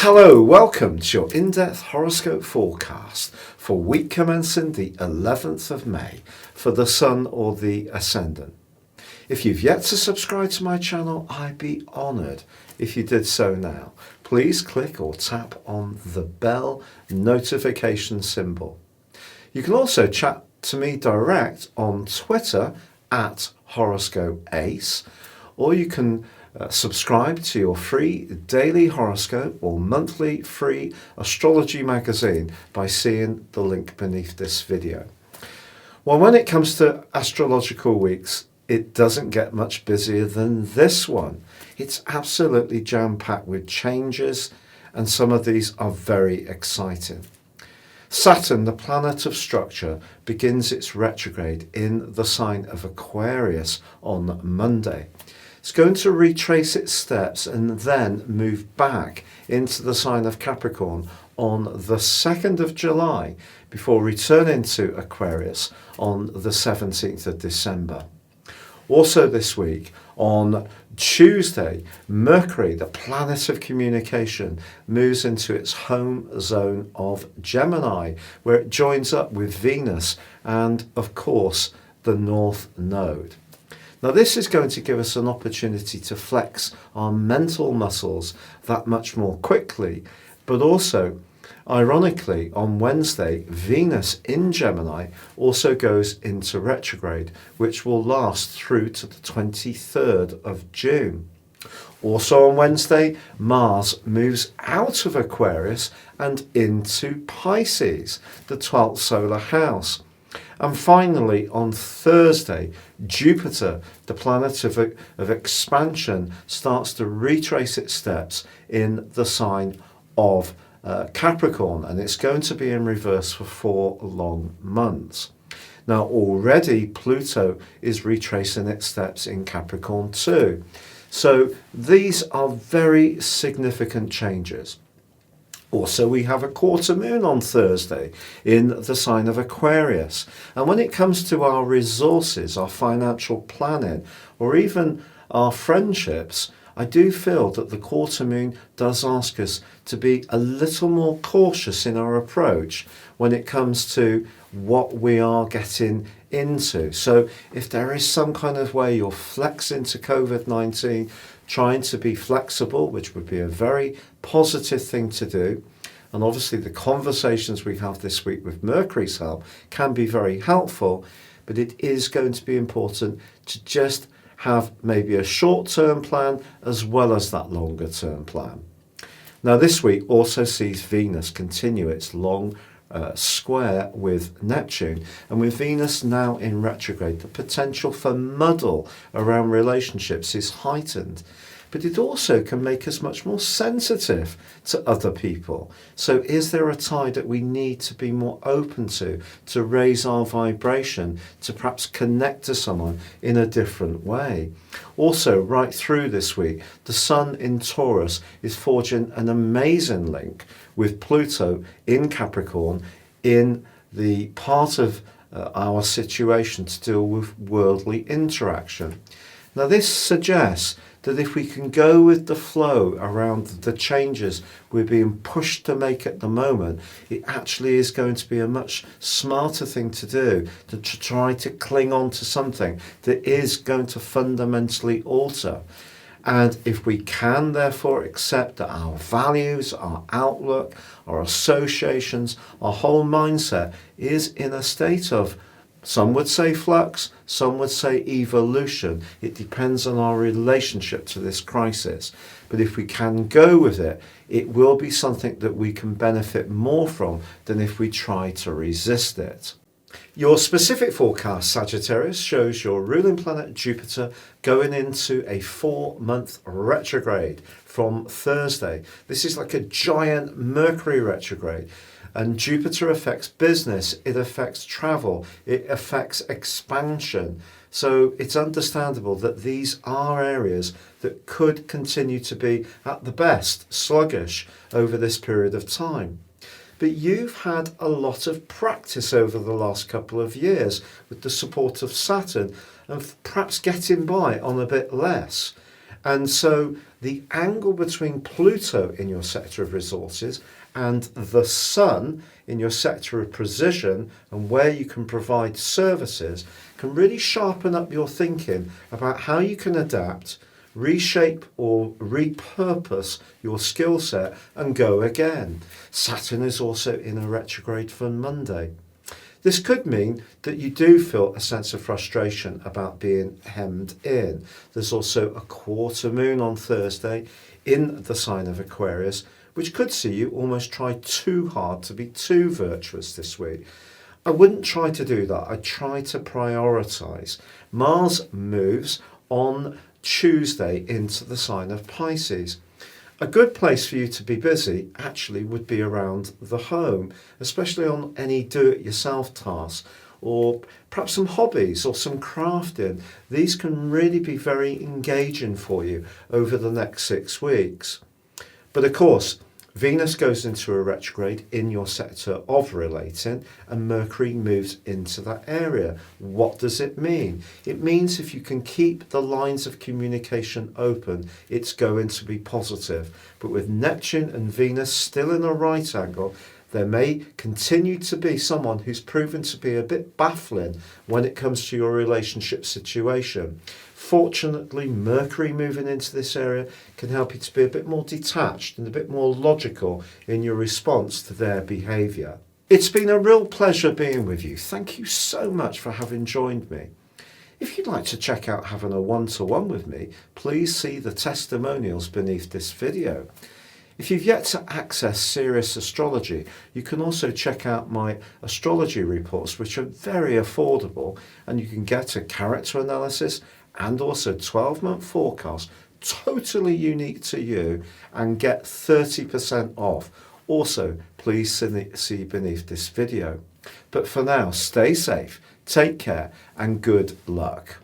Hello, welcome to your in-depth horoscope forecast for week commencing the 11th of May for the Sun or the Ascendant. If you've yet to subscribe to my channel, I'd be honoured if you did so now. Please click or tap on the bell notification symbol. You can also chat to me direct on Twitter at HoroscopeAce, or you can subscribe to your free daily horoscope or monthly free astrology magazine by seeing the link beneath this video. Well, when it comes to astrological weeks, it doesn't get much busier than this one. It's absolutely jam-packed with changes, and some of these are very exciting. Saturn, the planet of structure, begins its retrograde in the sign of Aquarius on Monday. It's going to retrace its steps and then move back into the sign of Capricorn on the 2nd of July before returning to Aquarius on the 17th of December. Also this week, on Tuesday, Mercury, the planet of communication, moves into its home zone of Gemini, where it joins up with Venus and, of course, the North Node. Now, this is going to give us an opportunity to flex our mental muscles that much more quickly, but also, ironically, on Wednesday, Venus in Gemini also goes into retrograde, which will last through to the 23rd of June. Also on Wednesday, Mars moves out of Aquarius and into Pisces, the 12th solar house. And finally, on Thursday, Jupiter, the planet of expansion, starts to retrace its steps in the sign of Capricorn, and it's going to be in reverse for 4 long months. Now, already Pluto is retracing its steps in Capricorn too. So these are very significant changes. Also, we have a quarter moon on Thursday in the sign of Aquarius. And when it comes to our resources, our financial planning, or even our friendships, I do feel that the quarter moon does ask us to be a little more cautious in our approach when it comes to what we are getting into. So if there is some kind of way you're flexing to COVID-19, trying to be flexible, which would be a very positive thing to do. And obviously the conversations we have this week with Mercury's help can be very helpful, but it is going to be important to just have maybe a short-term plan as well as that longer-term plan. Now, this week also sees Venus continue its long square with Neptune, and with Venus now in retrograde, the potential for muddle around relationships is heightened. But it also can make us much more sensitive to other people. So is there a tide that we need to be more open to raise our vibration, to perhaps connect to someone in a different way? Also, right through this week, the Sun in Taurus is forging an amazing link with Pluto in Capricorn in the part of our situation to deal with worldly interaction. Now, this suggests that if we can go with the flow around the changes we're being pushed to make at the moment, it actually is going to be a much smarter thing to do than to try to cling on to something that is going to fundamentally alter. And if we can therefore accept that our values, our outlook, our associations, our whole mindset is in a state of, some would say flux, some would say evolution. It depends on our relationship to this crisis. But if we can go with it, it will be something that we can benefit more from than if we try to resist it. Your specific forecast, Sagittarius, shows your ruling planet Jupiter going into a 4-month retrograde from Thursday. This is like a giant Mercury retrograde. And Jupiter affects business, it affects travel, it affects expansion. So it's understandable that these are areas that could continue to be, at the best, sluggish over this period of time. But you've had a lot of practice over the last couple of years with the support of Saturn and perhaps getting by on a bit less. And so the angle between Pluto in your sector of resources and the Sun in your sector of precision and where you can provide services can really sharpen up your thinking about how you can adapt, reshape or repurpose your skill set and go again. Saturn is also in a retrograde from Monday. This could mean that you do feel a sense of frustration about being hemmed in. There's also a quarter moon on Thursday in the sign of Aquarius, which could see you almost try too hard to be too virtuous this week. I wouldn't try to do that. I'd try to prioritise. Mars moves on Tuesday into the sign of Pisces. A good place for you to be busy actually would be around the home, especially on any do-it-yourself tasks or perhaps some hobbies or some crafting. These can really be very engaging for you over the next 6 weeks. But of course, Venus goes into a retrograde in your sector of relating and Mercury moves into that area. What does it mean? It means if you can keep the lines of communication open, it's going to be positive. But with Neptune and Venus still in a right angle, there may continue to be someone who's proven to be a bit baffling when it comes to your relationship situation. Fortunately, Mercury moving into this area can help you to be a bit more detached and a bit more logical in your response to their behaviour. It's been a real pleasure being with you. Thank you so much for having joined me. If you'd like to check out having a one-to-one with me, please see the testimonials beneath this video. If you've yet to access Serious Astrology, you can also check out my astrology reports, which are very affordable, and you can get a character analysis and also 12-month forecast, totally unique to you, and get 30% off. Also, please see beneath this video. But for now, stay safe, take care, and good luck.